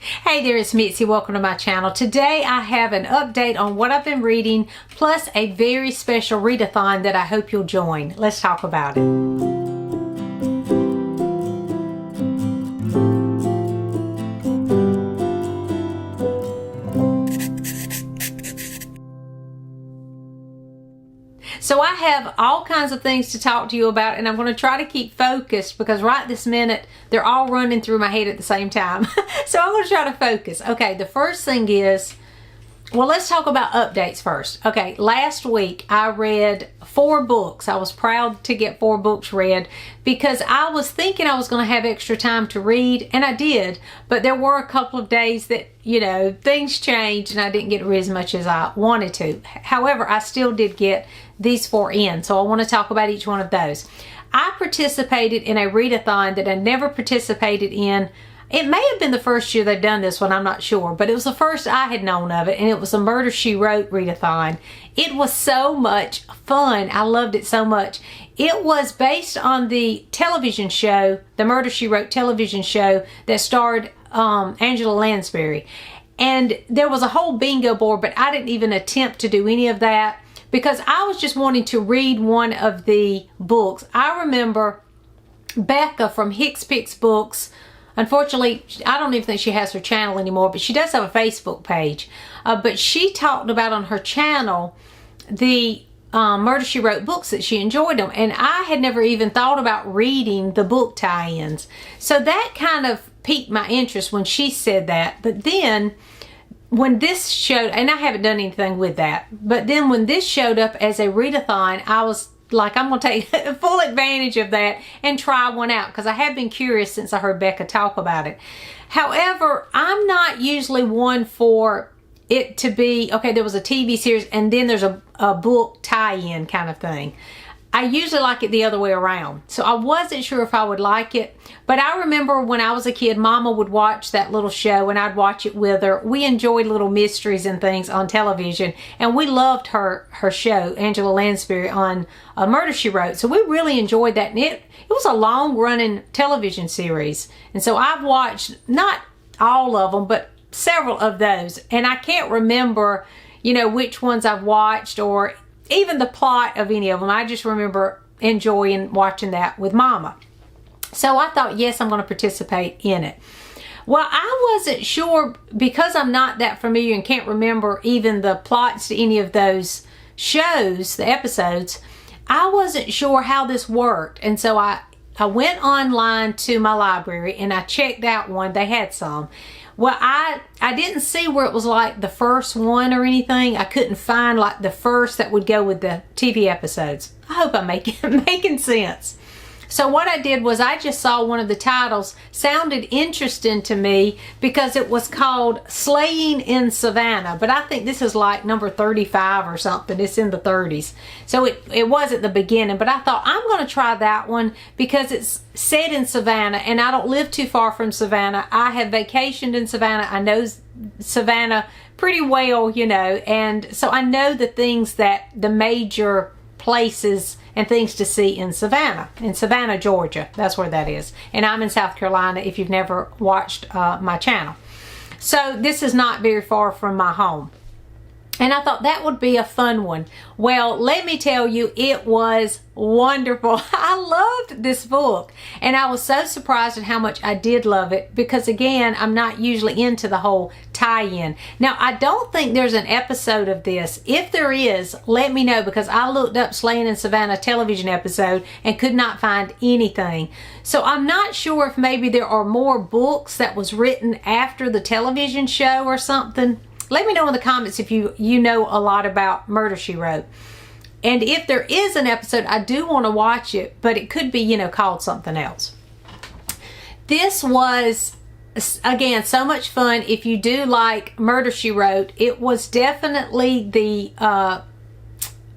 Hey there, it's Mitzi. Welcome to my channel. Today I have an update on what I've been reading, plus a very special readathon that I hope you'll join. Let's talk about it. So I have all kinds of things to talk to you about, and I'm going to try to keep focused because right this minute they're all running through my head at the same time. So I'm going to try to focus. Okay, the first thing is, well, let's talk about updates first. Okay, last week I read 4 books. I was proud to get 4 books read because I was thinking I was going to have extra time to read, and I did, but there were a couple of days that, you know, things changed and I didn't get to read as much as I wanted to. However, I still did get these 4 in, so I want to talk about each one of those. I participated in a readathon that I never participated in. It may have been the first year they've done this one, I'm not sure, but it was the first I had known of it, and it was a Murder, She Wrote readathon. It was so much fun. I loved it so much. It was based on the television show, the Murder, She Wrote television show that starred Angela Lansbury. And there was a whole bingo board, but I didn't even attempt to do any of that because I was just wanting to read one of the books. I remember Becca from Hicks Picks Books. Unfortunately, I don't even think she has her channel anymore, but she does have a Facebook page. But she talked about on her channel the Murder, She Wrote books that she enjoyed them. And I had never even thought about reading the book tie-ins. So that kind of piqued my interest when she said that. But then when this showed, and I haven't done anything with that, but then when this showed up as a readathon, I was like, I'm going to take full advantage of that and try one out because I have been curious since I heard Becca talk about it. However, I'm not usually one for it to be, okay, there was a TV series and then there's a book tie-in kind of thing. I usually like it the other way around. So I wasn't sure if I would like it. But I remember when I was a kid, Mama would watch that little show and I'd watch it with her. We enjoyed little mysteries and things on television. And we loved her show, Angela Lansbury, on Murder, She Wrote. So we really enjoyed that. And it was a long-running television series. And so I've watched, not all of them, but several of those. And I can't remember, you know, which ones I've watched or even the plot of any of them. I just remember enjoying watching that with Mama. So I thought, yes, I'm going to participate in it. Well, I wasn't sure because I'm not that familiar and can't remember even the plots to any of those shows, the episodes. I wasn't sure how this worked. And so I went online to my library and I checked out one. They had some. Well, I didn't see where it was like the first one or anything. I couldn't find like the first that would go with the TV episodes. I hope I'm making sense. So what I did was I just saw one of the titles sounded interesting to me because it was called Slaying in Savannah. But I think this is like number 35 or something. It's in the 30s. So it was at the beginning. But I thought I'm going to try that one because it's set in Savannah and I don't live too far from Savannah. I have vacationed in Savannah. I know Savannah pretty well, you know. And so I know the things that the major places and things to see in Savannah, Georgia. That's where that is. And I'm in South Carolina if you've never watched my channel. So this is not very far from my home. And I thought that would be a fun one. Well, let me tell you, it was wonderful. I loved this book. And I was so surprised at how much I did love it because, again, I'm not usually into the whole tie-in. Now, I don't think there's an episode of this. If there is, let me know because I looked up Slaying in Savannah television episode and could not find anything. So I'm not sure if maybe there are more books that was written after the television show or something. Let me know in the comments if you know a lot about Murder, She Wrote. And if there is an episode, I do want to watch it, but it could be, you know, called something else. This was, again, so much fun. If you do like Murder, She Wrote, it was definitely the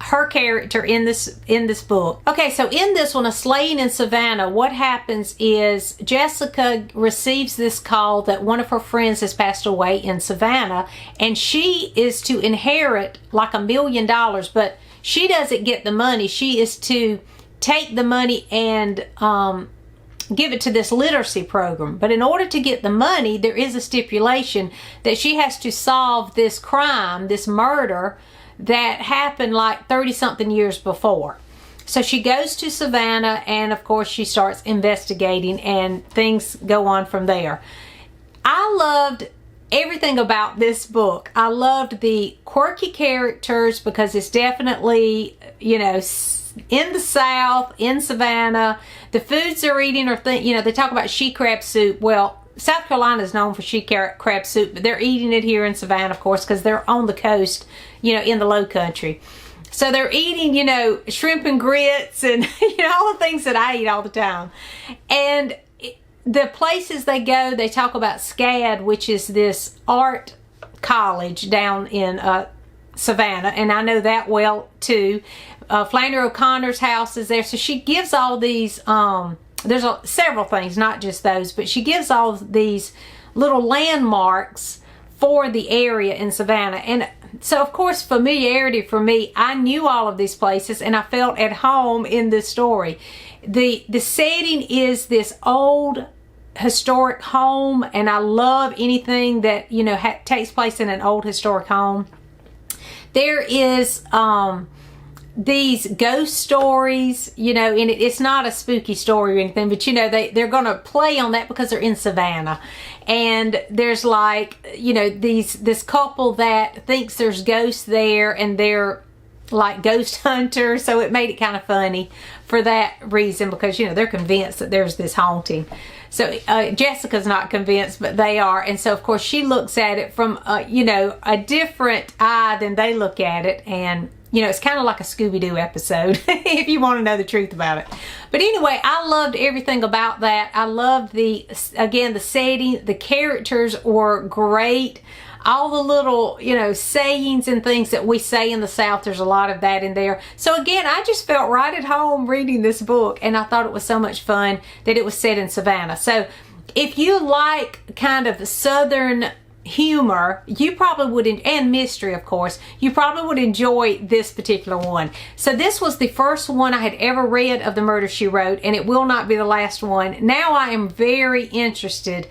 her character in this book. Okay, so in this one, A Slaying in Savannah, what happens is Jessica receives this call that one of her friends has passed away in Savannah, and she is to inherit like $1 million, but she doesn't get the money. She is to take the money and give it to this literacy program. But in order to get the money, there is a stipulation that she has to solve this crime, this murder that happened like 30-something years before. So she goes to Savannah, and of course she starts investigating, and things go on from there. I loved everything about this book. I loved the quirky characters because it's definitely, you know, in the South, in Savannah. The foods they're eating are, you know, they talk about she crab soup. Well, South Carolina is known for she crab soup, but they're eating it here in Savannah, of course, because they're on the coast, you know, in the low country. So they're eating, you know, shrimp and grits and, you know, all the things that I eat all the time. And the places they go, they talk about SCAD, which is this art college down in Savannah, and I know that well too. Flannery O'Connor's house is there, so she gives all these, there's several things, not just those, but she gives all these little landmarks for the area in Savannah. And so, of course, familiarity for me, I knew all of these places and I felt at home in this story. The setting is this old historic home, and I love anything that, you know, takes place in an old historic home. There is these ghost stories, you know, and it's not a spooky story or anything, but, you know, they're going to play on that because they're in Savannah. And there's like, you know, this couple that thinks there's ghosts there, and they're like ghost hunters, so it made it kind of funny for that reason, because, you know, they're convinced that there's this haunting. So Jessica's not convinced, but they are. And so, of course, she looks at it from, you know, a different eye than they look at it. And, you know, it's kind of like a Scooby-Doo episode, if you want to know the truth about it. But anyway, I loved everything about that. I loved again, the setting. The characters were great. All the little, you know, sayings and things that we say in the South, there's a lot of that in there. So again, I just felt right at home reading this book, and I thought it was so much fun that it was set in Savannah. So if you like kind of Southern humor, you probably would, and mystery, of course, you probably would enjoy this particular one. So this was the first one I had ever read of the Murder, She Wrote, and it will not be the last one. Now I am very interested.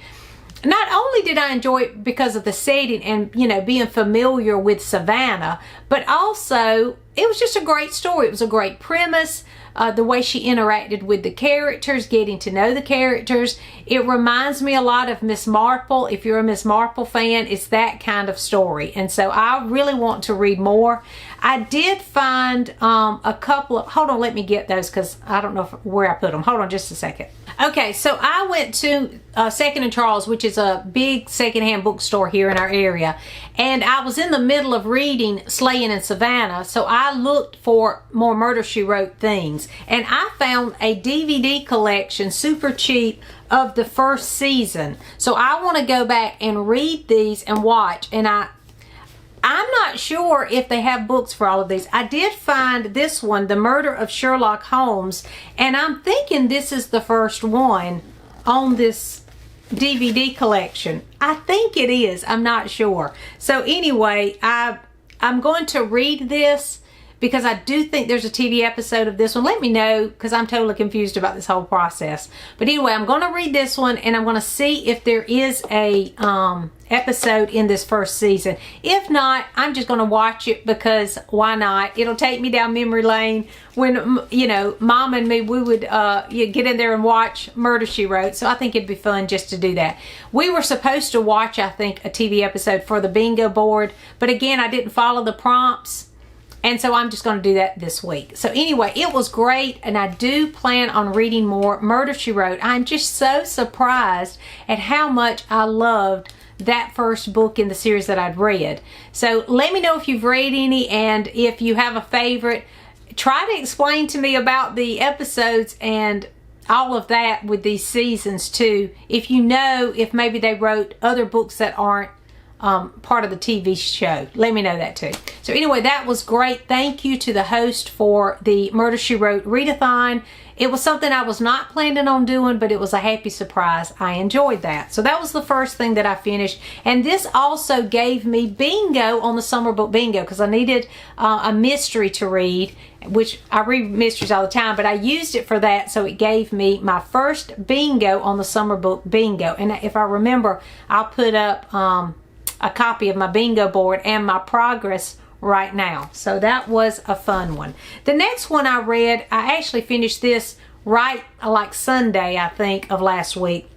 Not only did I enjoy it because of the setting and, you know, being familiar with Savannah, but also it was just a great story. It was a great premise. The way she interacted with the characters, getting to know the characters. It reminds me a lot of Miss Marple. If you're a Miss Marple fan, it's that kind of story. And so I really want to read more. I did find a couple of, hold on, let me get those because I don't know where I put them. Hold on just a second. Okay, so I went to Second and Charles, which is a big secondhand bookstore here in our area. And I was in the middle of reading Slaying in Savannah, so I looked for more Murder, She Wrote things. And I found a DVD collection, super cheap, of the first season. So I want to go back and read these and watch. And I'm not sure if they have books for all of these. I did find this one, The Murder of Sherlock Holmes, and I'm thinking this is the first one on this DVD collection. I think it is. I'm not sure. So anyway, I'm going to read this because I do think there's a TV episode of this one. Let me know, because I'm totally confused about this whole process. But anyway, I'm going to read this one, and I'm going to see if there is a episode in this first season. If not, I'm just going to watch it because why not? It'll take me down memory lane when, you know, Mom and me, we would get in there and watch Murder, She Wrote. So I think it'd be fun just to do that. We were supposed to watch, I think, a TV episode for the bingo board. But again, I didn't follow the prompts. And so I'm just going to do that this week. So anyway, it was great, and I do plan on reading more Murder, She Wrote. I'm just so surprised at how much I loved that first book in the series that I'd read. So let me know if you've read any, and if you have a favorite. Try to explain to me about the episodes and all of that with these seasons too. If you know if maybe they wrote other books that aren't part of the TV show. Let me know that too. So anyway, that was great. Thank you to the host for the Murder, She Wrote Readathon. It was something I was not planning on doing, but it was a happy surprise. I enjoyed that. So that was the first thing that I finished. And this also gave me bingo on the summer book bingo, because I needed a mystery to read, which I read mysteries all the time, but I used it for that. So it gave me my first bingo on the summer book bingo. And if I remember, I'll put up a copy of my bingo board and my progress right now. So that was a fun one. The next one I read, I actually finished this right like Sunday, I think, of last week.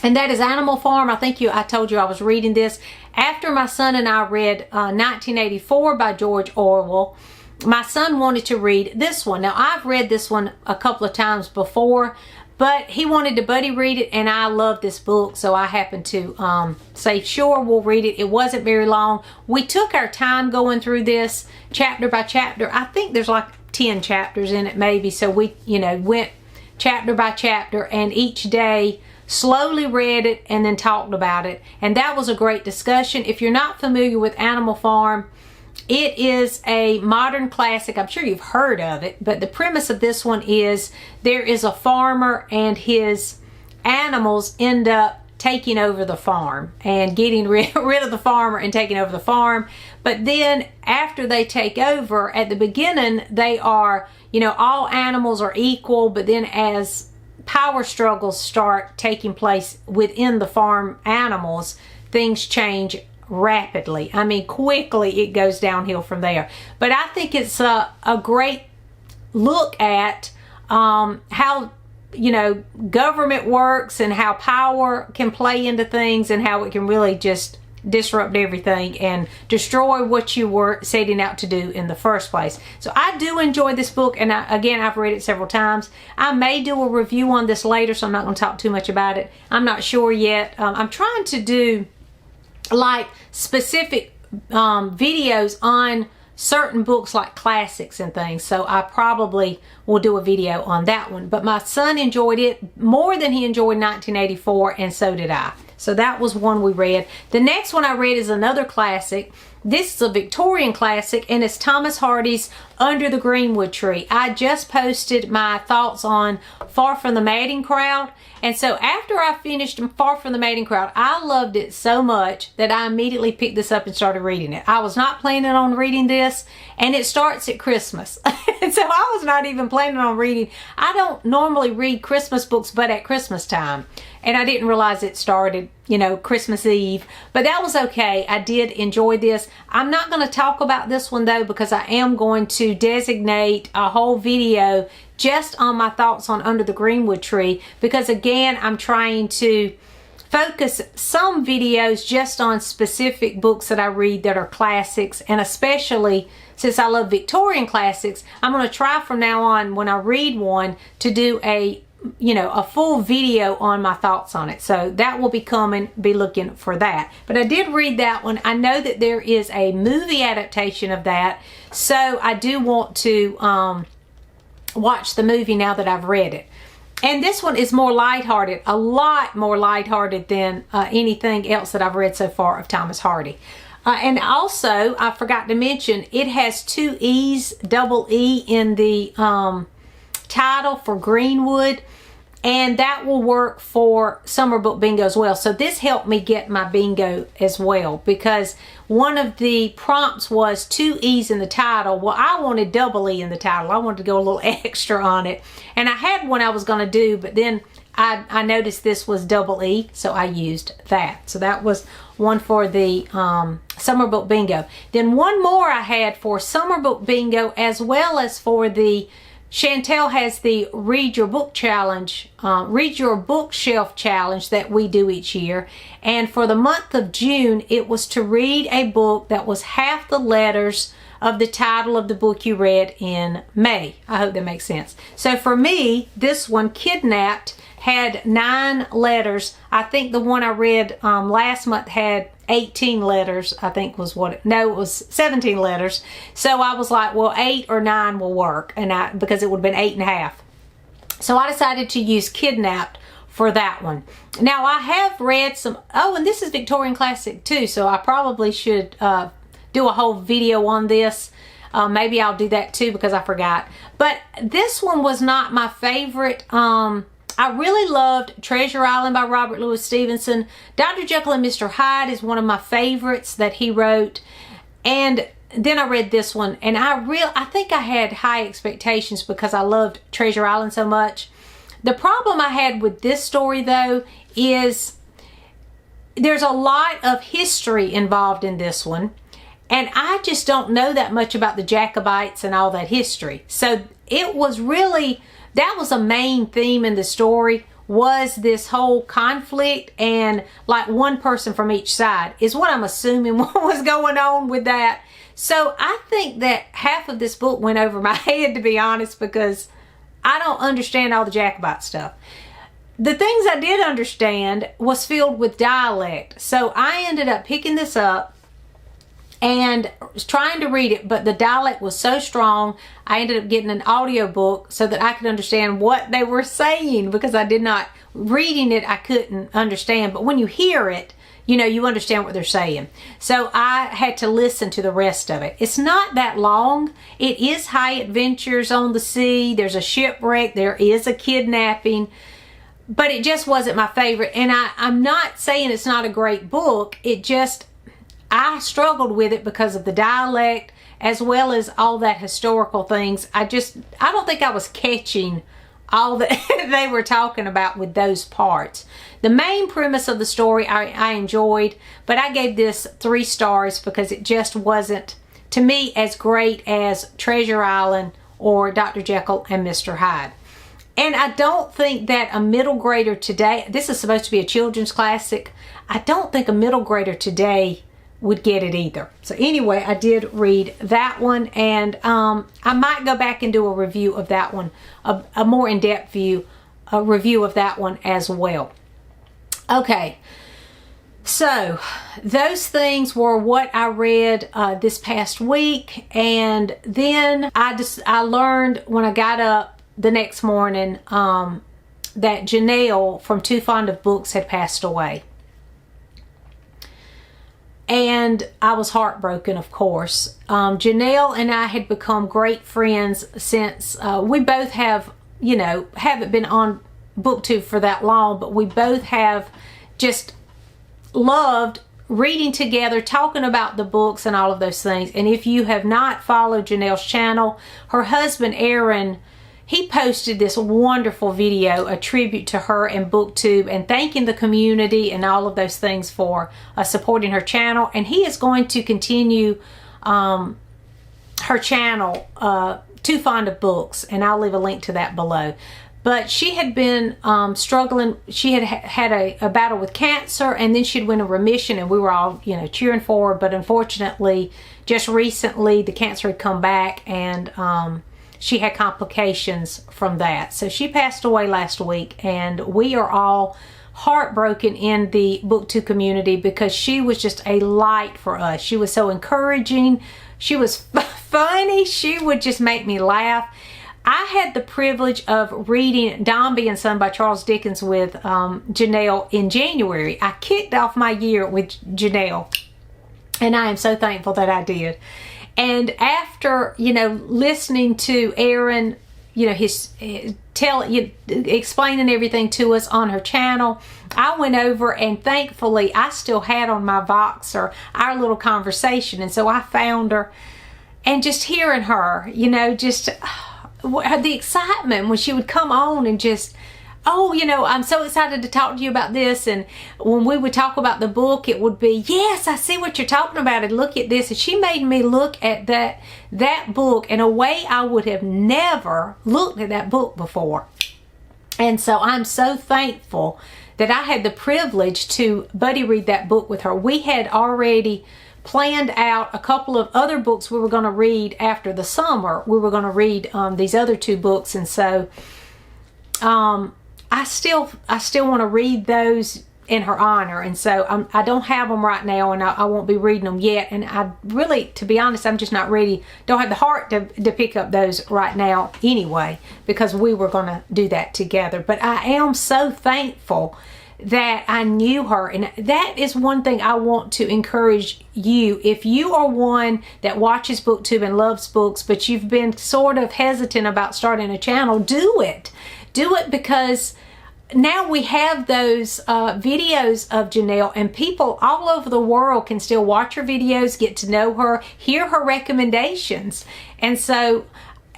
And that is Animal Farm. I told you I was reading this after my son and I read 1984 by George Orwell. My son wanted to read this one. Now, I've read this one a couple of times before, but he wanted to buddy read it, and I love this book, so I happened to say, sure, we'll read it. It wasn't very long. We took our time going through this chapter by chapter. I think there's like 10 chapters in it maybe, so we, went chapter by chapter, and each day slowly read it and then talked about it, and that was a great discussion. If you're not familiar with Animal Farm, it is a modern classic. I'm sure you've heard of it, but the premise of this one is there is a farmer and his animals end up taking over the farm and getting rid of the farmer and taking over the farm. But then after they take over, at the beginning, they are, all animals are equal, but then as power struggles start taking place within the farm animals, things change rapidly. I mean, quickly it goes downhill from there. But I think it's a great look at how, government works and how power can play into things and how it can really just disrupt everything and destroy what you were setting out to do in the first place. So I do enjoy this book, and again, I've read it several times. I may do a review on this later, so I'm not going to talk too much about it. I'm not sure yet. I'm trying to do like specific videos on certain books, like classics and things, so I probably will do a video on that one. But my son enjoyed it more than he enjoyed 1984, and so did I. So that was one we read. The next one I read is another classic. This is a Victorian classic, and it's Thomas Hardy's Under the Greenwood Tree. I just posted my thoughts on Far From the Madding Crowd, and so after I finished Far From the Madding Crowd, I loved it so much that I immediately picked this up and started reading it. I was not planning on reading this, and it starts at Christmas. And so I was not even planning on reading. I don't normally read Christmas books but at Christmas time. And I didn't realize it started, Christmas Eve. But that was okay. I did enjoy this. I'm not going to talk about this one, though, because I am going to designate a whole video just on my thoughts on Under the Greenwood Tree. Because, again, I'm trying to focus some videos just on specific books that I read that are classics. And especially since I love Victorian classics, I'm going to try from now on, when I read one, to do a full video on my thoughts on it. So that will be coming. Be looking for that. But I did read that one. I know that there is a movie adaptation of that, so I do want to watch the movie now that I've read it. And this one is more lighthearted, a lot more lighthearted than anything else that I've read so far of Thomas Hardy. And also, I forgot to mention, it has 2 E's, double E in the title for Greenwood, and that will work for summer book bingo as well. So this helped me get my bingo as well, because one of the prompts was 2 E's in the title. Well, I wanted double E in the title. I wanted to go a little extra on it, and I had one I was going to do, but then I noticed this was double E, so I used that. So that was one for the summer book bingo. Then one more I had for summer book bingo, as well as for the Chantel has the Read Your Book Challenge, Read Your Bookshelf Challenge that we do each year. And for the month of June, it was to read a book that was half the letters of the title of the book you read in May. I hope that makes sense. So for me, this one, Kidnapped, had 9 letters. I think the one I read last month had 18 letters, I think was what it was 17 letters. So I was like, well, 8 or 9 will work, and because it would have been 8.5. So I decided to use Kidnapped for that one. Now I have read some, oh, and this is Victorian Classic too, so I probably should do a whole video on this. Maybe I'll do that too because I forgot. But this one was not my favorite. I really loved Treasure Island by Robert Louis Stevenson. Dr. Jekyll and Mr. Hyde is one of my favorites that he wrote. And then I read this one, and I think I had high expectations because I loved Treasure Island so much. The problem I had with this story, though, is there's a lot of history involved in this one, and I just don't know that much about the Jacobites and all that history. So it was really, that was a main theme in the story, was this whole conflict, and like one person from each side is what I'm assuming what was going on with that. So I think that half of this book went over my head, to be honest, because I don't understand all the Jacobite stuff. The things I did understand was filled with dialect. So I ended up picking this up and trying to read it, but the dialect was so strong, I ended up getting an audiobook so that I could understand what they were saying, because I did not, reading it, I couldn't understand. But when you hear it, you know, you understand what they're saying. So I had to listen to the rest of it. It's not that long. It is high adventures on the sea. There's a shipwreck. There is a kidnapping. But it just wasn't my favorite. And I'm not saying it's not a great book. It just, I struggled with it because of the dialect as well as all that historical things. I don't think I was catching all that they were talking about with those parts. The main premise of the story I enjoyed, but I gave this 3 stars because it just wasn't, to me, as great as Treasure Island or Dr. Jekyll and Mr. Hyde. And I don't think that a middle grader today, this is supposed to be a children's classic, I don't think a middle grader today would get it either. So anyway, I did read that one, and I might go back and do a review of that one, a more in-depth review of that one as well. Okay, so those things were what I read this past week, and then I learned when I got up the next morning that Janelle from Too Fond of Books had passed away. And I was heartbroken, of course. Janelle and I had become great friends since we both have, you know, haven't been on BookTube for that long, but we both have just loved reading together, talking about the books and all of those things. And if you have not followed Janelle's channel, her husband Aaron, he posted this wonderful video, a tribute to her and BookTube, and thanking the community and all of those things for supporting her channel. And he is going to continue her channel, Too Fond of Books, and I'll leave a link to that below. But she had been struggling. She had had a battle with cancer, and then she'd went in remission, and we were all, you know, cheering for her. But unfortunately, just recently, the cancer had come back, and she had complications from that. So she passed away last week, and we are all heartbroken in the BookTube community because she was just a light for us. She was so encouraging. She was funny. She would just make me laugh. I had the privilege of reading Dombey and Son by Charles Dickens with Janelle in January. I kicked off my year with Janelle, and I am so thankful that I did. And after, you know, listening to Aaron, you know, explaining everything to us on her channel, I went over, and thankfully I still had on my Voxer our little conversation. And so I found her, and just hearing her, you know, just the excitement when she would come on and just, oh, you know, I'm so excited to talk to you about this. And when we would talk about the book, it would be, yes, I see what you're talking about, and look at this. And she made me look at that book in a way I would have never looked at that book before. And so I'm so thankful that I had the privilege to buddy read that book with her. We had already planned out a couple of other books we were going to read after the summer. We were going to read these other 2 books, and so I still want to read those in her honor. And so I don't have them right now, and I won't be reading them yet. And I really, to be honest, I'm just not ready, don't have the heart to pick up those right now anyway, because we were going to do that together. But I am so thankful that I knew her, and that is one thing I want to encourage you. If you are one that watches BookTube and loves books, but you've been sort of hesitant about starting a channel, do it. Do it, because now we have those videos of Janelle, and people all over the world can still watch her videos, get to know her, hear her recommendations. And so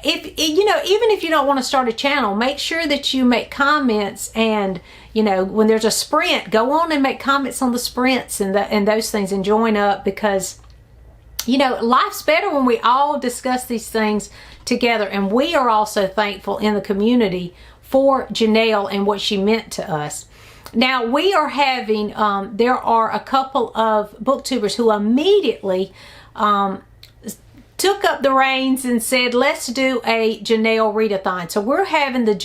if you know, even if you don't want to start a channel, make sure that you make comments, and you know, when there's a sprint, go on and make comments on the sprints and those things, and join up, because you know, life's better when we all discuss these things together. And we are also thankful in the community for Janelle and what she meant to us. Now we are having there are a couple of booktubers who immediately took up the reins and said, let's do a Janelle readathon. So we're having the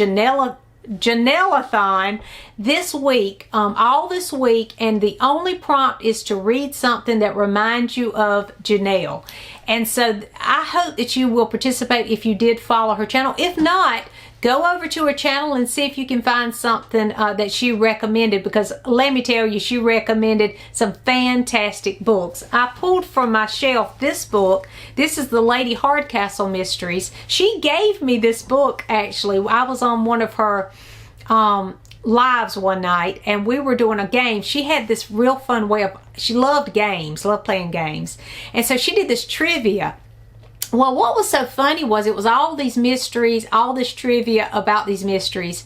Janellathon this week, all this week, and the only prompt is to read something that reminds you of Janelle. And so I hope that you will participate if you did follow her channel. If not, go over to her channel and see if you can find something that she recommended, because let me tell you, she recommended some fantastic books. I pulled from my shelf this book. This is the Lady Hardcastle Mysteries. She gave me this book, actually. I was on one of her lives one night, and we were doing a game. She had this real fun way of, she loved games, loved playing games. And so she did this trivia. Well, what was so funny was it was all these mysteries, all this trivia about these mysteries.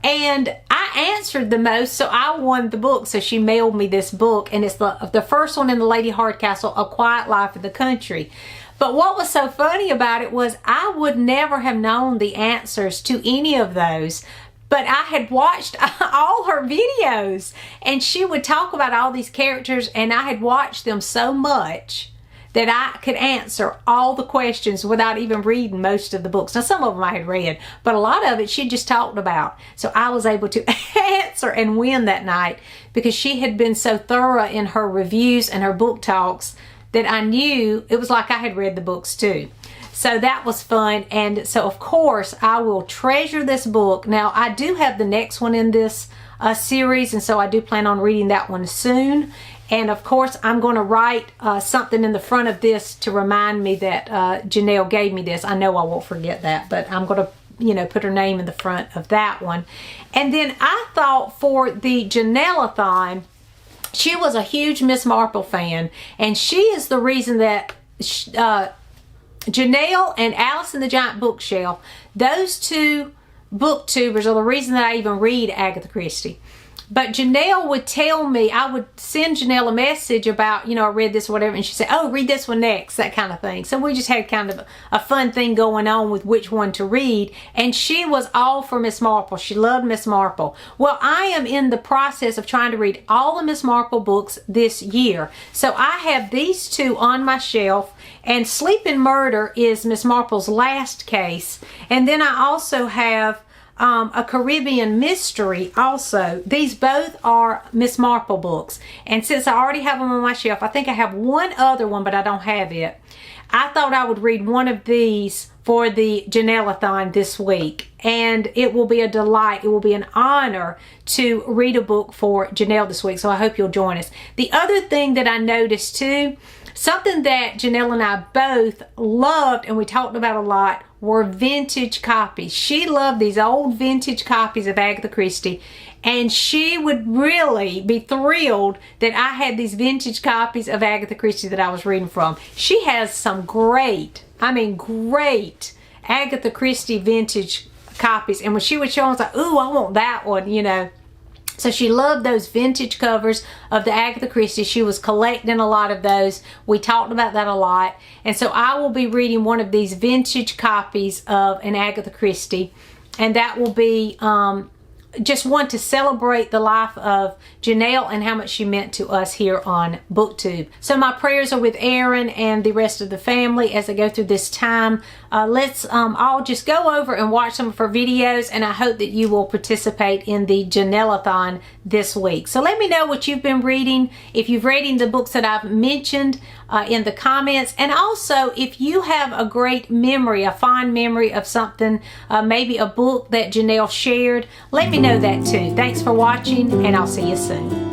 And I answered the most, so I won the book. So she mailed me this book, and it's the first one in the Lady Hardcastle, A Quiet Life in the Country. But what was so funny about it was I would never have known the answers to any of those. But I had watched all her videos, and she would talk about all these characters, and I had watched them so much that I could answer all the questions without even reading most of the books. Now, some of them I had read, but a lot of it she just talked about. So I was able to answer and win that night, because she had been so thorough in her reviews and her book talks that I knew it was like I had read the books too. So that was fun. And so, of course, I will treasure this book. Now, I do have the next one in this series, and so I do plan on reading that one soon. And of course, I'm going to write something in the front of this to remind me that Janelle gave me this. I know I won't forget that, but I'm going to, you know, put her name in the front of that one. And then I thought for the Janellathon, she was a huge Miss Marple fan, and she is the reason that Janelle and Alice in the Giant Bookshelf, those two booktubers are the reason that I even read Agatha Christie. But Janelle would tell me, I would send Janelle a message about, you know, I read this or whatever, and she'd say, oh, read this one next, that kind of thing. So we just had kind of a fun thing going on with which one to read. And she was all for Miss Marple. She loved Miss Marple. Well, I am in the process of trying to read all the Miss Marple books this year. So I have these two on my shelf, and Sleep and Murder is Miss Marple's last case. And then I also have a Caribbean Mystery also. These both are Miss Marple books. And since I already have them on my shelf, I think I have one other one, but I don't have it. I thought I would read one of these for the Janellathon this week. And it will be a delight. It will be an honor to read a book for Janelle this week. So I hope you'll join us. The other thing that I noticed too, something that Janelle and I both loved and we talked about a lot, were vintage copies. She loved these old vintage copies of Agatha Christie, and she would really be thrilled that I had these vintage copies of Agatha Christie that I was reading from. She has some great, I mean great Agatha Christie vintage copies, and when she would show them, I was like, ooh, I want that one, you know. So she loved those vintage covers of the Agatha Christie. She was collecting a lot of those. We talked about that a lot. And so I will be reading one of these vintage copies of an Agatha Christie. And that will be just want to celebrate the life of Janelle and how much she meant to us here on BookTube. So my prayers are with Aaron and the rest of the family as they go through this time. Let's all just go over and watch some of her videos, and I hope that you will participate in the Janellathon this week. So let me know what you've been reading, if you've read the books that I've mentioned in the comments, and also if you have a great memory, a fond memory of something, maybe a book that Janelle shared, let me know that too. Thanks for watching, and I'll see you soon.